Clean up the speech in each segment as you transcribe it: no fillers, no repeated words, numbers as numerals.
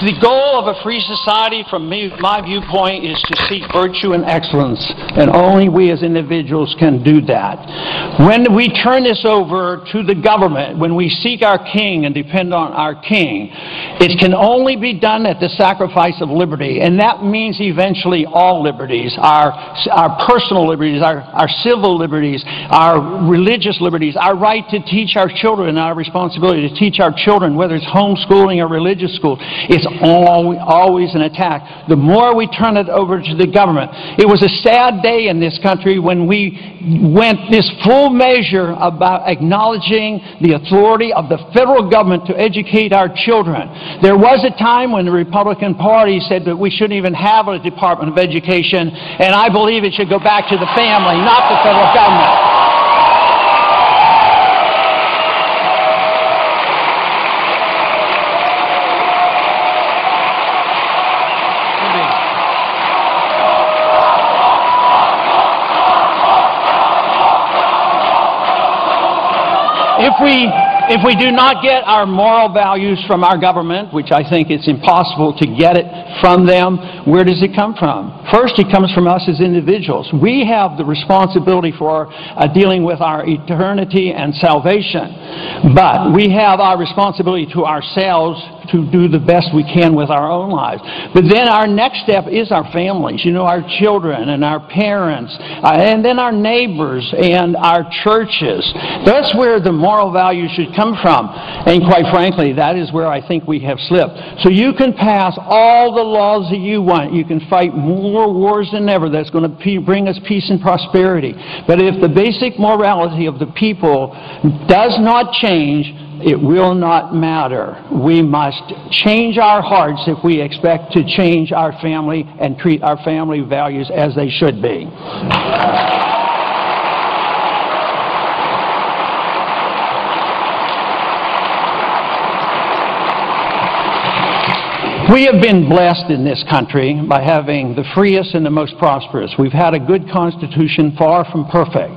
The goal of a free society, from my viewpoint, is to seek virtue and excellence, and only we as individuals can do that. When we turn this over to the government, when we seek our king and depend on our king, it can only be done at the sacrifice of liberty, and that means eventually all liberties, our personal liberties, our civil liberties, our religious liberties, our right to teach our children, our responsibility to teach our children, whether it's homeschooling or religious school. It's always an attack. The more we turn it over to the government. It was a sad day in this country when we went this full measure about acknowledging the authority of the federal government to educate our children. There was a time when the Republican Party said that we shouldn't even have a Department of Education, and I believe it should go back to the family, not the federal government. If we do not get our moral values from our government, which I think it's impossible to get it from them, where does it come from? First, it comes from us as individuals. We have the responsibility for dealing with our eternity and salvation. But we have our responsibility to ourselves to do the best we can with our own lives. But then our next step is our families, you know, our children and our parents, and then our neighbors and our churches. That's where the moral values should come from. And quite frankly, that is where I think we have slipped. So you can pass all the laws that you want. You can fight more wars than ever. That's going to bring us peace and prosperity. But if the basic morality of the people does not change, it will not matter. We must change our hearts if we expect to change our family and treat our family values as they should be. We have been blessed in this country by having the freest and the most prosperous. We've had a good constitution, far from perfect.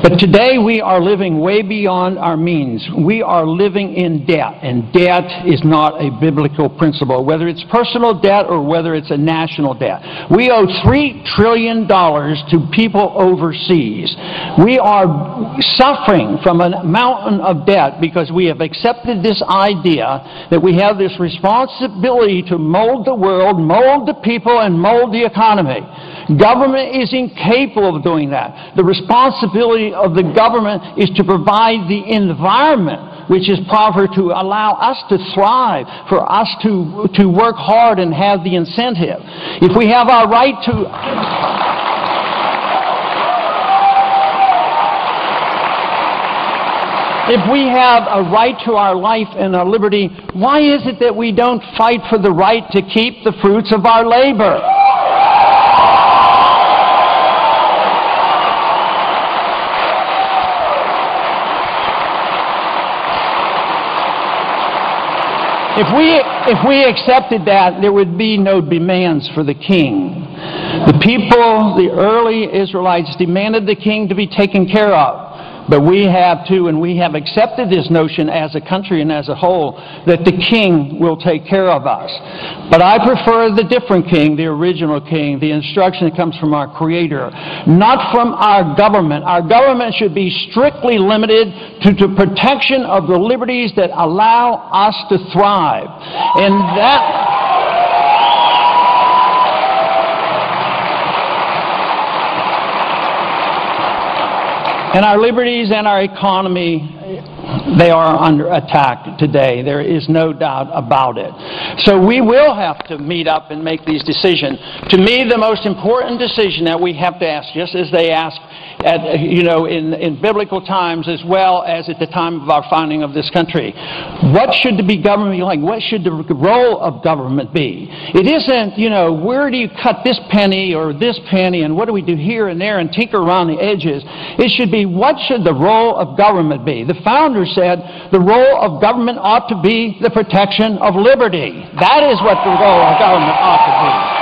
But today we are living way beyond our means. We are living in debt, and debt is not a biblical principle, whether it's personal debt or whether it's a national debt. We owe $3 trillion to people overseas. We are suffering from a mountain of debt because we have accepted this idea that we have this responsibility to mold the world, mold the people, and mold the economy. Government is incapable of doing that. The responsibility of the government is to provide the environment which is proper to allow us to thrive, for us to work hard and have the incentive. If we have our right to... If we have a right to our life and our liberty, why is it that we don't fight for the right to keep the fruits of our labor? If we accepted that, there would be no demands for the king. The people, the early Israelites, demanded the king to be taken care of. But we have too, and we have accepted this notion as a country and as a whole, that the king will take care of us. But I prefer the different king, the original king, the instruction that comes from our Creator, not from our government. Our government should be strictly limited to the protection of the liberties that allow us to thrive. And that... And our liberties and our economy, they are under attack today. There is no doubt about it. So we will have to meet up and make these decisions. To me, the most important decision that we have to ask, just as they asked at, in biblical times as well as at the time of our founding of this country, what should the government be like? What should the role of government be? It isn't, where do you cut this penny or this penny and what do we do here and there and tinker around the edges? It should be, what should the role of government be? The founders said the role of government ought to be the protection of liberty. That is what the role of government ought to be.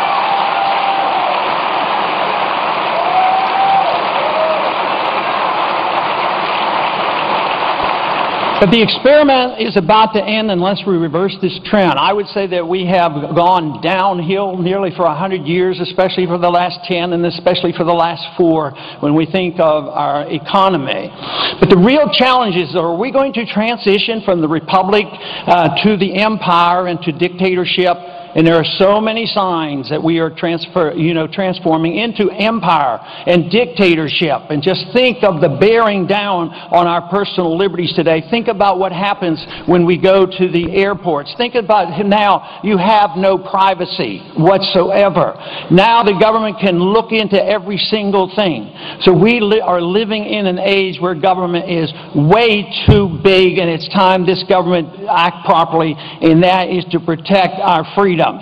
But the experiment is about to end unless we reverse this trend. I would say that we have gone downhill nearly for 100 years, especially for the last 10 and especially for the last 4 when we think of our economy. But the real challenge is, are we going to transition from the republic to the empire and to dictatorship? And there are so many signs that we are transforming into empire and dictatorship. And just think of the bearing down on our personal liberties today. Think about what happens when we go to the airports. Think about now you have no privacy whatsoever. Now the government can look into every single thing. So we are living in an age where government is way too big, and it's time this government act properly, and that is to protect our freedom. If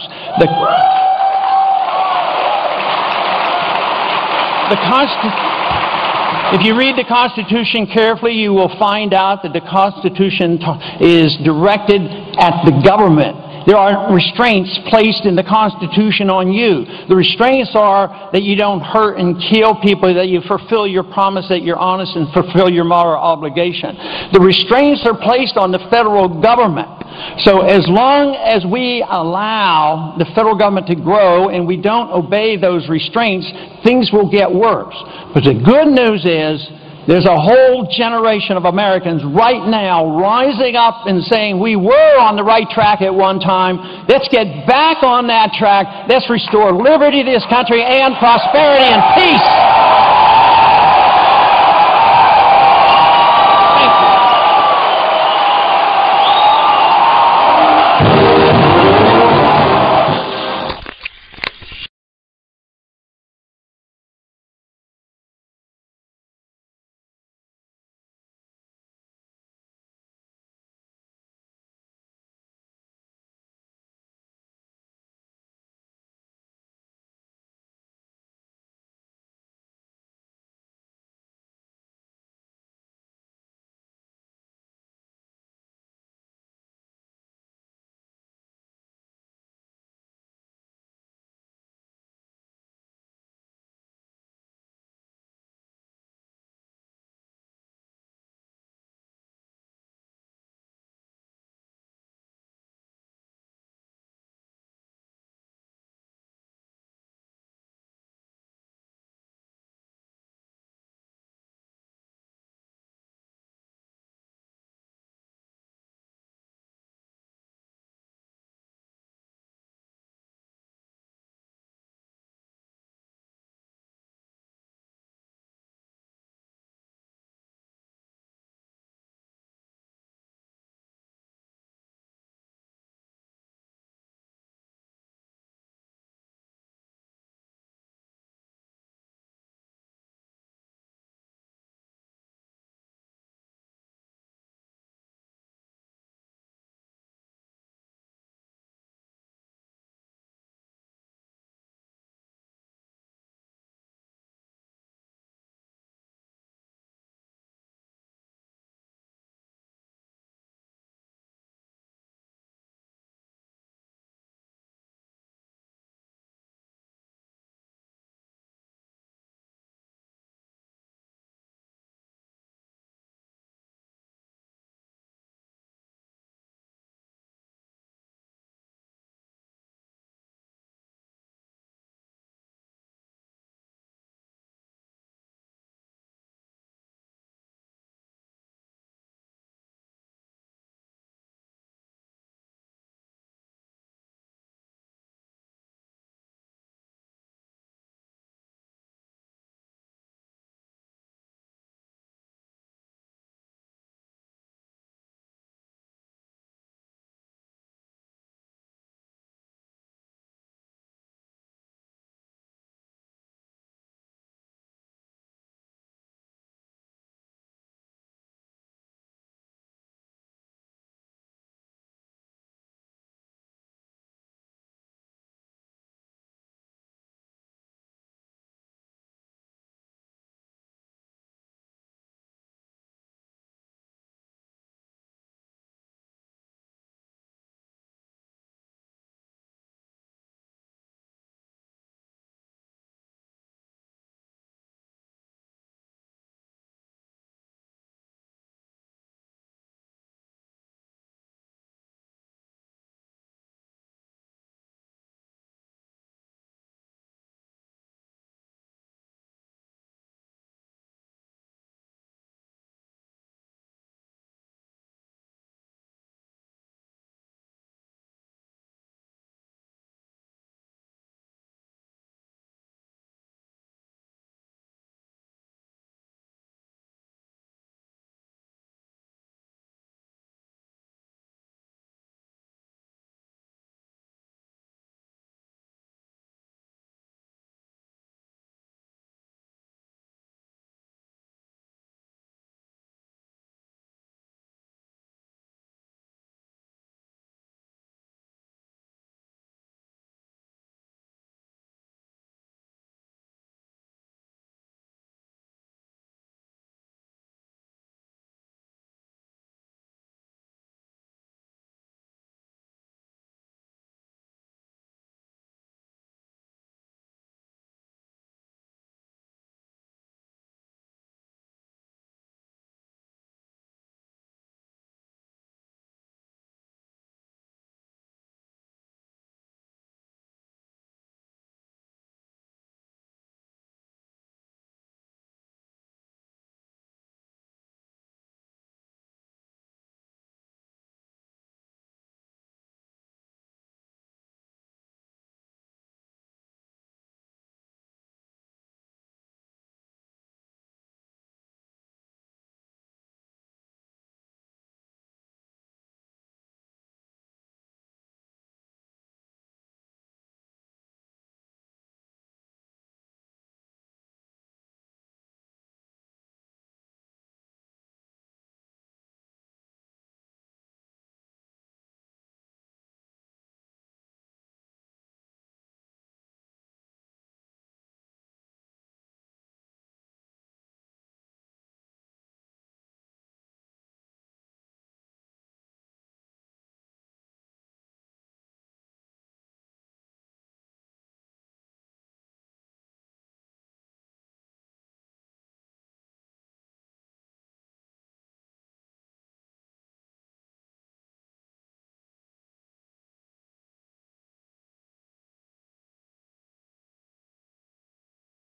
you read the Constitution carefully, you will find out that the Constitution is directed at the government. There are restraints placed in the Constitution on you. The restraints are that you don't hurt and kill people, that you fulfill your promise, that you're honest and fulfill your moral obligation. The restraints are placed on the federal government. So as long as we allow the federal government to grow and we don't obey those restraints, things will get worse. But the good news is, there's a whole generation of Americans right now rising up and saying, we were on the right track at one time. Let's get back on that track. Let's restore liberty to this country and prosperity and peace.